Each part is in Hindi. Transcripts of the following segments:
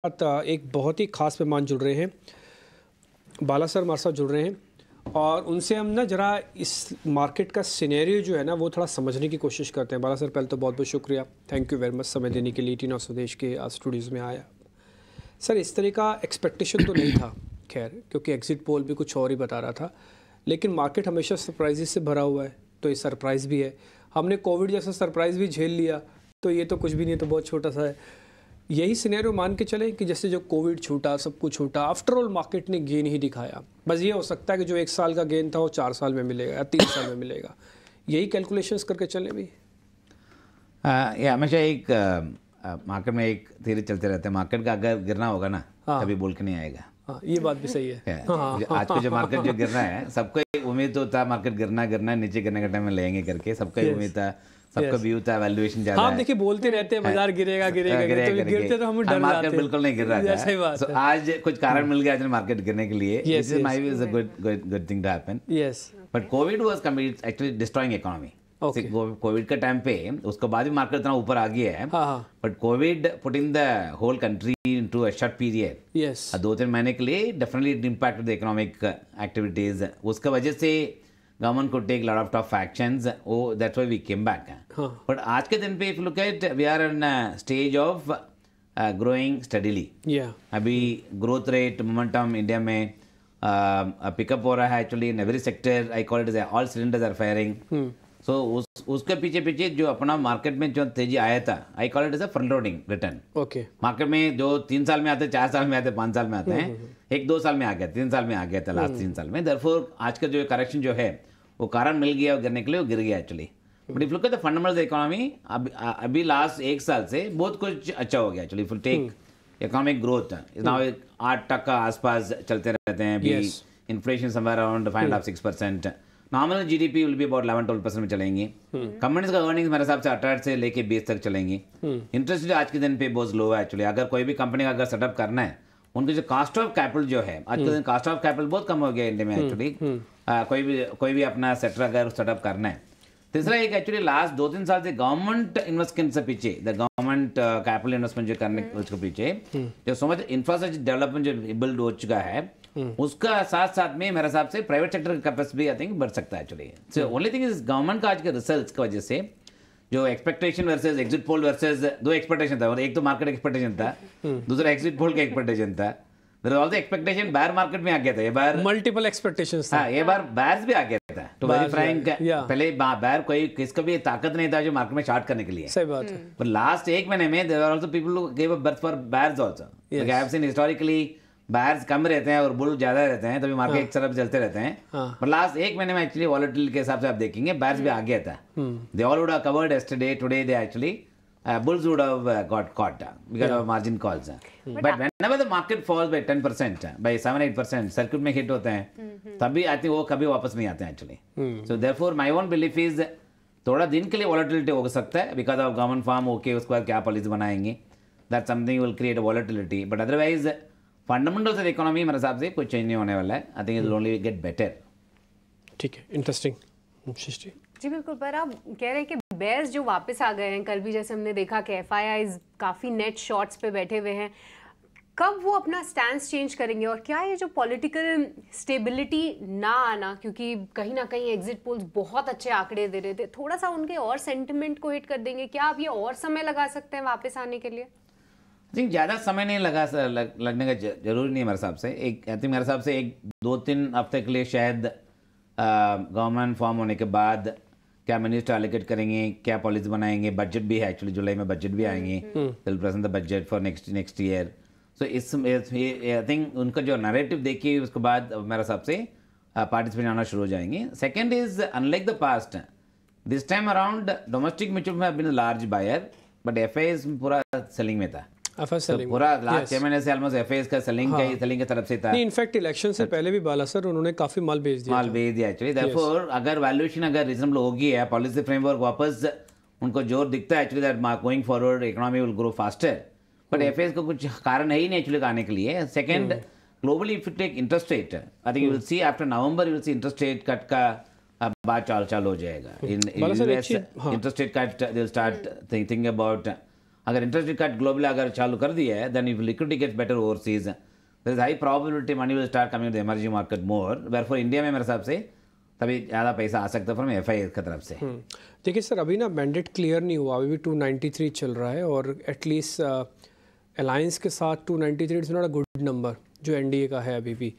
एक बहुत ही ख़ास मेहमान जुड़ रहे हैं, बाला सर हमारे साथ जुड़ रहे हैं और उनसे हम ना ज़रा इस मार्केट का सिनेरियो जो है ना वो थोड़ा समझने की कोशिश करते हैं। बाला सर पहले तो बहुत बहुत शुक्रिया, थैंक यू वेरी मच समय देने के लिए। टीना स्वदेश के स्टूडियोज़ में आया। सर इस तरह का एक्सपेक्टेशन तो नहीं था खैर, क्योंकि एग्ज़िट पोल भी कुछ और ही बता रहा था, लेकिन मार्केट हमेशा सरप्राइजेस से भरा हुआ है, तो ये सरप्राइज़ भी है। हमने कोविड जैसा सरप्राइज़ भी झेल लिया, तो ये तो कुछ भी नहीं, तो बहुत छोटा सा है। यही सिनेरियो मान के चलें कि जैसे जो कोविड छूटा, सब कुछ छूटा, आफ्टर ऑल मार्केट ने गेन ही दिखाया। बस ये हो सकता है कि जो 1 साल का गेन था वो 4 साल में मिलेगा या 3 साल में मिलेगा। यही कैलकुलेशंस करके चलें भी। ये हमेशा एक मार्केट में एक थ्योरी चलते रहते हैं, मार्केट का अगर गिरना होगा ना कभी बोल के नहीं आएगा। हाँ, ये बात भी सही है। आज का जो मार्केट जो गिरना है, सबको एक उम्मीद तो था मार्केट गिरना नीचे गिरने का टाइम में लेंगे करके, सबका एक उम्मीद था, सबका व्यू था, वैल्यूएशन ज्यादा है। देखिए बोलते रहते हैं बाजार गिरेगा गिरते तो हम डर जाते मार्केट बिल्कुल नहीं गिर रहा सही बात है। आज कुछ कारण मिल गया मार्केट गिरने के लिए। This is my view is a good thing to happen. Yes, but covid was actually destroying economy. Covid का टाइम पे उसके बाद भी मार्केट इतना ऊपर आ गया है, but covid put in the whole country into a short period. Yes, 2-3 महीने के लिए definitely it impacted the economic activities. उसका वजह से government could take a lot of tough actions. That's why we came back. But आज के दिन पे if you look at, we are in a stage of growing steadily. अभी growth rate momentum इंडिया में पिकअप हो रहा है actually in every sector. I call it as all cylinders are firing. So उसके पीछे जो अपना मार्केट में जो तेजी आया था, I call it as a front loading return. Okay, market में जो 3 साल में आते, 4 साल में आते, 5 साल में आते हैं, 1-2 साल में आ गया, 3 साल में आ गया था लास्ट 3 साल में। देयरफॉर आज का जो करेक्शन जो है वो कारण मिल गया और गिरने के लिए वो गिर गया actually. But if look at the fundamentals economy, अभी लास्ट 1 साल से बहुत कुछ अच्छा हो गया actually. If you take economic growth now 8% का आसपास चलते रहते हैं अभी। Inflation somewhere around 5.5-6%। Nominal GDP will be about 11-12% में चलेंगे। कंपनीज का अर्निंग्स मेरे हिसाब से 18 से लेके 20 तक चलेंगे। इंटरेस्ट रेट आज के दिन पे बहुत लो है एक्चुअली। अगर कोई भी कंपनी का अगर सेटअप करना है, उनकी जो कॉस्ट ऑफ कैपिटल जो है आज के दिन, कॉस्ट ऑफ कैपिटल बहुत कम हो गया इंडिया में एक्चुअली। कोई भी अपना सेक्टर अगर सेटअप करना है। तीसरा एक एक्चुअली लास्ट 2-3 साल से गवर्नमेंट इन्वेस्टमेंट से पीछे, द गवर्नमेंट कैपिटल इन्वेस्टमेंट जो करने उसके पीछे जो सो मच इंफ्रास्ट्रक्चर डेवलपमेंट जो बिल्ड हो चुका है, उसका साथ साथ में मेरे हिसाब से प्राइवेट सेक्टर का कैपेसिटी भी आई थिंक बढ़ सकता है actually. So only thing is government का आज के रिसर्च की वजह से जो expectation versus exit poll versus 2 expectation था, और एक तो मार्केट एक्सपेक्टेशन था, दूसरा एग्जिट पोल का एक्सपेक्टेशन था। There was also expectation bear market में आ गया था ये बार, मल्टीपल एक्सपेक्टेशंस था। ये बार bears भी आ गया था। तो वेरी फ्रैंक, पहले bear कोई किसका भी ताकत नहीं था जो मार्केट में शॉर्ट करने के लिए। सही बात है। पर लास्ट 1 महीने में there were also people who gave a birth for bears also. Like I have seen historically bears कम रहते हैं और बुल ज्यादा रहते हैं, तभी मार्केट एक तरफ चलते रहते हैं। पर लास्ट 1 महीने में एक्चुअली वॉलेटिलिटी के हिसाब से आप देखेंगे bears भी आ गया था। They all would have covered yesterday, today they actually bulls would have got caught because of margin calls. But whenever the market falls by 10%, by 7-8%, circuit में hit होते हैं, तभी आते वो कभी वापस नहीं आते हैं actually. So therefore my own belief is थोड़ा दिन के लिए volatility हो सकता है because of government farm, okay, उसके बाद क्या पॉलिसी बनाएंगे, that something will create a volatility. But otherwise fundamentals of the economy मेरे हिसाब से कुछ चेंज नहीं होने वाला है. I think it will only get better. ठीक है, इंटरेस्टिंग। जी बिल्कुल, पर आप कह रहे हैं कि बेयर्स जो वापस आ गए हैं, कल भी जैसे हमने देखा कि एफआईआईज काफ़ी नेट शॉर्ट्स पे बैठे हुए हैं, कब वो अपना स्टैंस चेंज करेंगे? और क्या ये जो पॉलिटिकल स्टेबिलिटी ना आना, क्योंकि कहीं ना कहीं एग्जिट पोल्स बहुत अच्छे आंकड़े दे रहे थे, थोड़ा सा उनके और सेंटिमेंट को हिट कर देंगे? क्या आप ये और समय लगा सकते हैं वापस आने के लिए? जी ज़्यादा समय नहीं लगने का जरूरी नहीं है मेरे हिसाब से। मेरे हिसाब से 1-2-3 हफ्ते के लिए शायद गवर्नमेंट फॉर्म होने के बाद क्या मिनिस्टर एलोकेट करेंगे, क्या पॉलिसी बनाएंगे, बजट भी है एक्चुअली, जुलाई में बजट भी आएंगे, will present the budget for next year. So I think उनका जो नैरेटिव देखिए उसके बाद मेरे हिसाब से पार्टिसिपेट आना शुरू हो जाएंगे। Second is unlike the past, this time around domestic mutual fund been large buyer, but FIIs पूरा सेलिंग में था। पूरा लास्ट 6 महीने से ऑलमोस्ट एफआईआईज का सेलिंग की तरफ से था। इनफैक्ट इलेक्शन से पहले भी बाला सर उन्होंने काफी माल बेच दिया एक्चुअली। देयरफॉर अगर वैल्यूएशन अगर रीजनेबल होगी है, पॉलिसी फ्रेमवर्क वापस उनको जोर दिखता है actually that going forward economy will grow faster, but FIIs का कुछ कारण है ही नहीं एक्चुअली आने के लिए। Second, globally if you take interest rate, I think you will see after November you will see interest rate cut का बात चालू हो जाएगा। In US interest rate cut, they will start thinking about अगर इंटरेस्ट रेट कट ग्लोबली अगर चालू कर दिया है, then if liquidity gets better overseas, there is high probability money will start coming to the emerging market more. Therefore India में मेरे हिसाब से तभी ज़्यादा पैसा आ सकता है फ्रॉम एफआईआई की तरफ से। देखिए सर, अभी ना मैंडेट क्लियर नहीं हुआ, अभी भी 293 चल रहा है, और एटलीस्ट अलायंस के साथ 293 is not a good number जो एनडीए का है अभी भी।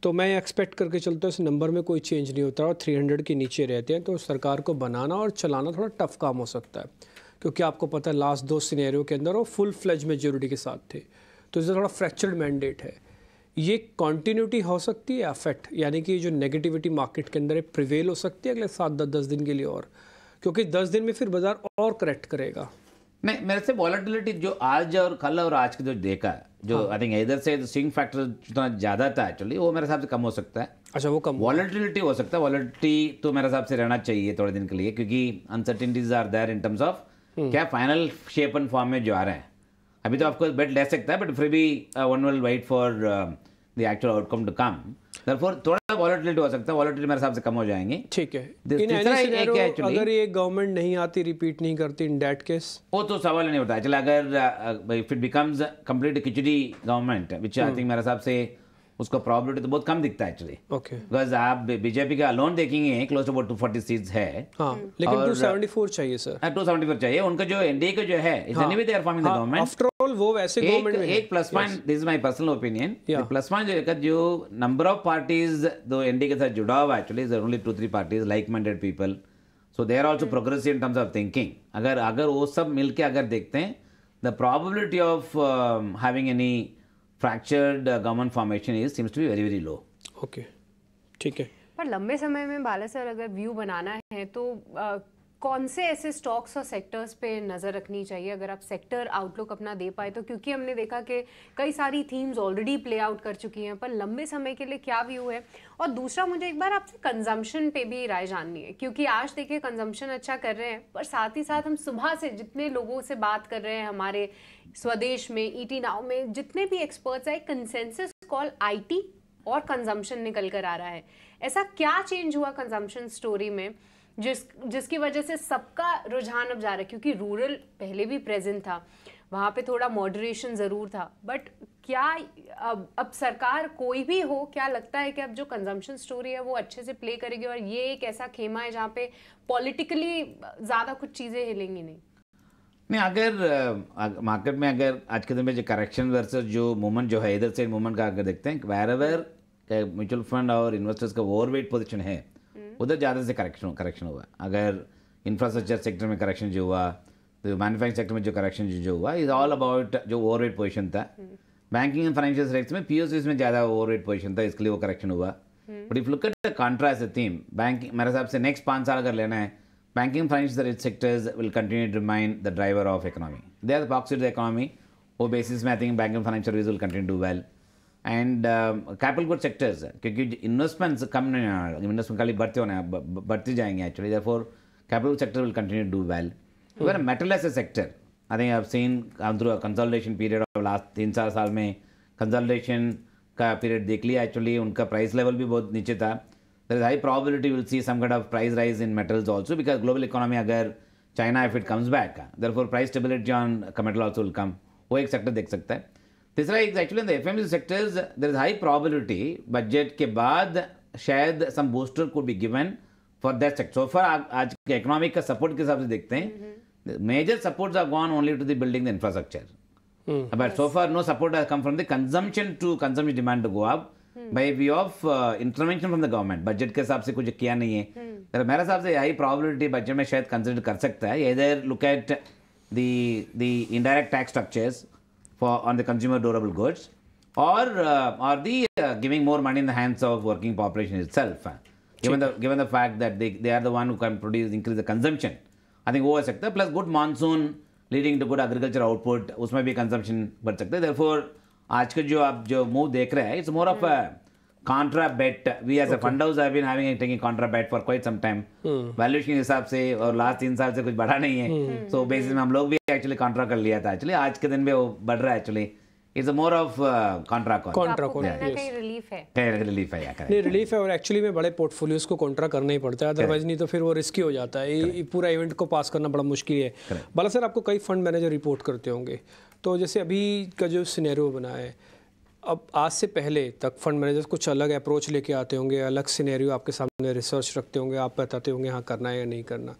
तो मैं एक्सपेक्ट करके चलता हूँ इस नंबर में कोई चेंज नहीं होता और 300 के नीचे रहते हैं, तो सरकार को बनाना और चलाना थोड़ा टफ काम हो सकता है, क्योंकि आपको पता है लास्ट 2 सिनेरियो के अंदर वो फुल फ्लेज मेजोरिटी के साथ थे, तो इससे थोड़ा फ्रैक्चर्ड मैंडेट है। ये कॉन्टीन्यूटी हो सकती है अफेक्ट, यानी कि जो नेगेटिविटी मार्केट के अंदर है प्रिवेल हो सकती है अगले 7-10 दिन के लिए, और क्योंकि 10 दिन में फिर बाजार और करेक्ट करेगा। नहीं, मेरे से वॉलेटिलिटी जो आज और कल और आज के जो देखा है, जो आई थिंक इधर से स्विंग फैक्टर जितना ज़्यादा था एक्चुअली, वो मेरे हिसाब से कम हो सकता है। अच्छा, वो कम वॉलेटिलिटी हो सकता है, वॉलेटिलिटी तो मेरे हिसाब से रहना चाहिए थोड़े दिन के लिए, क्योंकि uncertainties are there in terms of क्या फाइनल शेप एंड फॉर्म में जो आ रहे हैं। अभी तो आपको बेट ले सकता है, बट फिर भी one will wait for the actual outcome to come. Therefore थोड़ा वॉलेटिलिटी हो सकता है, वॉलेटिलिटी मेरे हिसाब से कम हो जाएंगे। ठीक है। इन एनी सिनेरियो अगर ये गवर्नमेंट नहीं आती, रिपीट नहीं करती, इन दैट केस वो तो सवाल नहीं होता। चलो अगर if it becomes complete khichdi government, which I think मेरे हिसाब से उसका प्रॉबिलिटी तो बहुत कम दिखता है एक्चुअली। ओके, बिकॉज आप बीजेपी का लोन देखेंगे क्लोज टू अबाउट 240 सीट्स है। हाँ, लेकिन 274 चाहिए सर। 274 चाहिए उनका, जो एनडीए का जो है is anyway they are forming the government. After all वो वैसे गवर्नमेंट में एक plus point, this is my personal opinion, plus point जो नंबर ऑफ पार्टीज दो एनडीए के साथ जुड़ा हुआ actually is only 2-3 parties like minded people, so they are also progressive in terms of thinking. अगर वो सब मिलके अगर देखते हैं, the probability of having any fractured government formation seems to be very low. Okay, ठीक है। पर लंबे समय में बाला सर अगर व्यू बनाना है तो कौन से ऐसे स्टॉक्स और सेक्टर्स पे नज़र रखनी चाहिए, अगर आप सेक्टर आउटलुक अपना दे पाए तो? क्योंकि हमने देखा कि कई सारी थीम्स ऑलरेडी प्ले आउट कर चुकी हैं, पर लंबे समय के लिए क्या व्यू है? और दूसरा, मुझे एक बार आपसे कंजम्पशन पे भी राय जाननी है, क्योंकि आज देखिए कंजम्पशन अच्छा कर रहे हैं, पर साथ ही साथ हम सुबह से जितने लोगों से बात कर रहे हैं, हमारे स्वदेश में, ईटी नाउ में जितने भी एक्सपर्ट्स हैं, कंसेंसस कॉल आईटी और कंजम्पशन निकल कर आ रहा है। ऐसा क्या चेंज हुआ कंजम्पशन स्टोरी में जिसकी वजह से सबका रुझान अब जा रहा है? क्योंकि रूरल पहले भी प्रेजेंट था, वहाँ पे थोड़ा मॉडरेशन ज़रूर था, बट क्या अब सरकार कोई भी हो, क्या लगता है कि अब जो कंजम्पशन स्टोरी है वो अच्छे से प्ले करेगी और ये एक ऐसा खेमा है जहाँ पे पॉलिटिकली ज़्यादा कुछ चीज़ें हिलेंगी नहीं? नहीं, अगर मार्केट में अगर आज के दिन में जो करेक्शन वर्सेस जो मूवमेंट जो है, इधर से मूवमेंट का अगर देखते हैं, वेरेवर म्यूचुअल फंड और इन्वेस्टर्स का ओवरवेट पोजीशन है, उधर ज़्यादा से करेक्शन हुआ। अगर इंफ्रास्ट्रक्चर सेक्टर में करेक्शन जो हुआ, तो मैन्युफैक्चरिंग सेक्टर में जो करेक्शन जो हुआ, इज ऑल अबाउट जो ओवरवेट पोजीशन था। बैंकिंग एंड फाइनेंशियल सेक्टर में पीओसीज में ज़्यादा ओवरवेट पोजीशन था, इसके लिए वो करेक्शन हुआ। But if look at the contrast theme, banking मेरे हिसाब से नेक्स्ट 5 साल अगर लेना है, banking and financial sectors will continue to remain the driver of economy. They are the proxy to the economy. वो basis में I think banking and financial services will continue to do well. And capital good sectors, क्योंकि investments कम नहीं होना, investment खाली बढ़ती जाएंगे actually. Therefore, capital sector will continue to do well. Even metal as a sector, I think I've seen through a consolidation period of last 3-4 साल में consolidation का period देख लिया actually, उनका price level भी बहुत नीचे था. There is high probability we'll see some kind of price rise in metals also, because global economy अगर China if it comes back, therefore price stability on metal also will come. वो एक सेक्टर देख सकता है। तीसरा एक actually in the FMCG sectors there is high probability budget के बाद शायद some booster could be given for that sector. So for आज के इकोनॉमिक का सपोर्ट के हिसाब से देखते हैं, major supports are gone only to the building the infrastructure, but so far no support has come from the consumption to consumption demand to go up by way of intervention from the government. Budget के हिसाब से कुछ किया नहीं है, तो मेरे हिसाब से हाई प्रोबेबिलिटी बजट में शायद कंसिडर कर सकता है। इधर look at the indirect tax structures for on the consumer durable goods or the giving more money in the hands of working population itself, given the fact that they are the one who can increase the consumption. I think वो हो सकता है, plus good monsoon leading to good agriculture output, उसमें भी consumption बढ़ सकता है। Therefore आज का जो आप जो move देख रहे हैं, it's more of a contra bet. We as a fund house have been taking contra bet for quite some time. Valuation के हिसाब से और last 3 साल से कुछ बढ़ा नहीं है, so basis में हम लोग भी actually contra कर लिया था। Actually आज के दिन में वो बढ़ रहा है actually it's more of Contra call, Contra आपको कॉल, कहीं ना yes. कहीं रिलीफ है। रिलीफ है या करेक्ट। नहीं रिलीफ है, और एक्चुअली में बड़े पोर्टफोलियोज को कॉन्ट्रा करना ही पड़ता है, अदरवाइज नहीं तो फिर वो रिस्की हो जाता है। ये पूरा इवेंट को पास करना बड़ा मुश्किल है। बाला सर, आपको कई फंड मैनेजर रिपोर्ट करते होंगे, तो जैसे अभी का जो सिनेरियो बना है, अब आज से पहले तक फंड मैनेजर्स कुछ अलग अप्रोच लेके आते होंगे, अलग सिनेरियो आपके सामने रिसर्च रखते होंगे, आप बताते होंगे हाँ करना है या नहीं करना।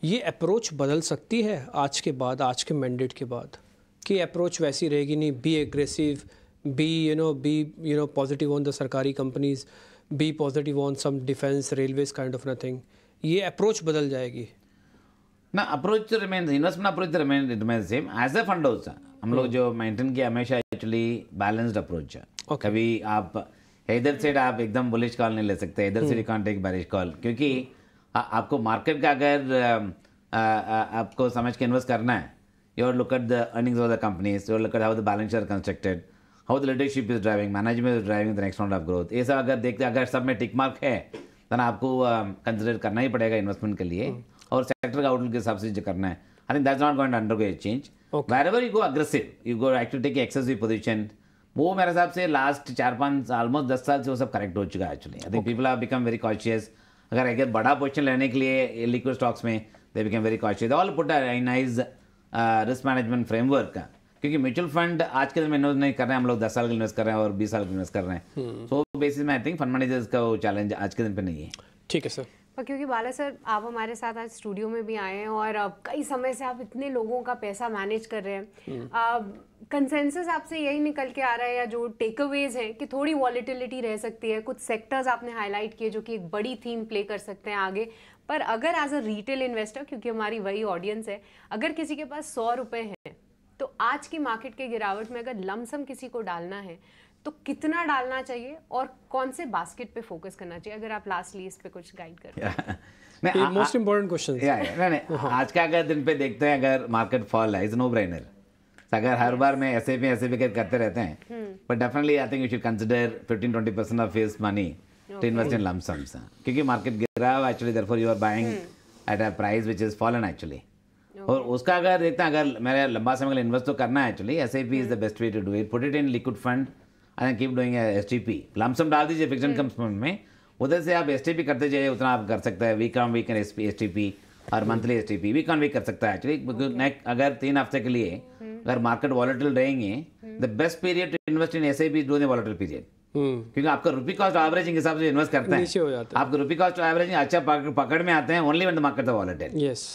ये अप्रोच बदल सकती है आज के बाद, आज के मैंडेट के बाद, कि अप्रोच वैसी रहेगी नहीं, be aggressive, be positive on the सरकारी companies, be positive on some defence, railways kind of nothing, ये अप्रोच बदल जाएगी? ना approach remain, investment approach remain same as a fund house. हम लोग जो मेंटेन किया हमेशा एक्चुअली बैलेंस्ड अप्रोच है। कभी आप इधर से आप एकदम बुलिश कॉल नहीं ले सकते, इधर से कांट टेक बेरिश कॉल, क्योंकि आपको मार्केट का अगर आपको समझ के इन्वेस्ट करना है, you look at the earnings of the companies, you look at how the balance sheet constructed, how the leadership is driving, management is driving the next round of growth. ये सब अगर देखते अगर सब में टिक मार्क है तो आपको कंसिडर करना ही पड़ेगा इन्वेस्टमेंट के लिए, और सेक्टर का आउटलुक के हिसाब से जो करना है। I think that's not going to undergo a change. Wherever you go aggressive, you go actually take excessive position, वो मेरे हिसाब से लास्ट 4-5 ऑलमोस्ट 10 साल से वो सब करेक्ट हो चुका है actually. I think people have become very cautious. अगर बड़ा पोजीशन लेने के लिए लिक्विड स्टॉक्स में they become very cautious, all put a nice risk management framework का, क्योंकि म्यूचुअल फंड आज के दिन में इन्वेस्ट नहीं कर रहे हैं, हम लोग 10 साल के इन्वेस्ट कर रहे हैं और 20 साल के इन्वेस्ट कर रहे हैं। सो बेसिस में आई थिंक फंड मैनेजर्स का वो चैलेंज आज के दिन पे नहीं है। ठीक है सर। पर क्योंकि बाला सर आप हमारे साथ आज स्टूडियो में भी आए हैं और कई समय से आप इतने लोगों का पैसा मैनेज कर रहे हैं, कंसेंसस आपसे यही निकल के आ रहा है, या जो टेकअवेज हैं कि थोड़ी वॉलीटिलिटी रह सकती है, कुछ सेक्टर्स आपने हाईलाइट किए जो कि एक बड़ी थीम प्ले कर सकते हैं आगे, पर अगर एज अ रिटेल इन्वेस्टर, क्योंकि हमारी वही ऑडियंस है, अगर किसी के पास 100 रुपये हैं तो आज की मार्केट के गिरावट में अगर लमसम किसी को डालना है तो कितना डालना चाहिए और कौन से बास्केट पे फोकस करना चाहिए? अगर आप लास्टली इस पे कुछ गाइड करें। Most important question. नहीं आज का अगर दिन पे देखते हैं, अगर मार्केट फॉल है, इज नो ब्रेनर। अगर हर बार में ऐसे करते रहते हैं, but definitely I think you should consider 15-20% of his money to invest in lump sums, क्योंकि मार्केट गिरा हुआ actually, therefore you are buying at a price which is fallen actually. और उसका अगर देखते हैं, अगर मेरे लंबा समय के लिए इन्वेस्ट तो करना है actually, SIP is the best way to do it. Put it in liquid fund and keep doing STP, lump sum डाल दीजिए फिक्स्ड इनकम फंड में, उधर से आप एसटीपी करते जाइए, उतना आप कर सकते हैं। वीक ऑन वीक एसटीपी और monthly STP, week on week कर सकता है एक्चुअली। अगर 3 हफ्ते के लिए अगर मार्केट वॉलेटिल रहेंगे, the best period to invest in SIP is during the volatile period, क्योंकि आपका रुपी कॉस्ट एवरेजिंग हिसाब से इन्वेस्ट करते नीचे हो जाता हैं, आपको रुपी कॉस्ट एवरेजिंग अच्छा पकड़ में आते हैं only when the market is volatile. Yes,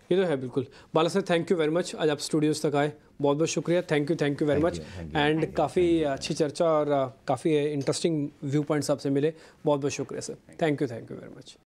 ये तो है बिल्कुल। Bala sir, thank you very much, आज आप स्टूडियोज तक आए, बहुत बहुत शुक्रिया। Thank you very much. And काफ़ी अच्छी चर्चा और काफ़ी इंटरेस्टिंग व्यू पॉइंट्स आपसे मिले, बहुत बहुत शुक्रिया sir. Thank you very much.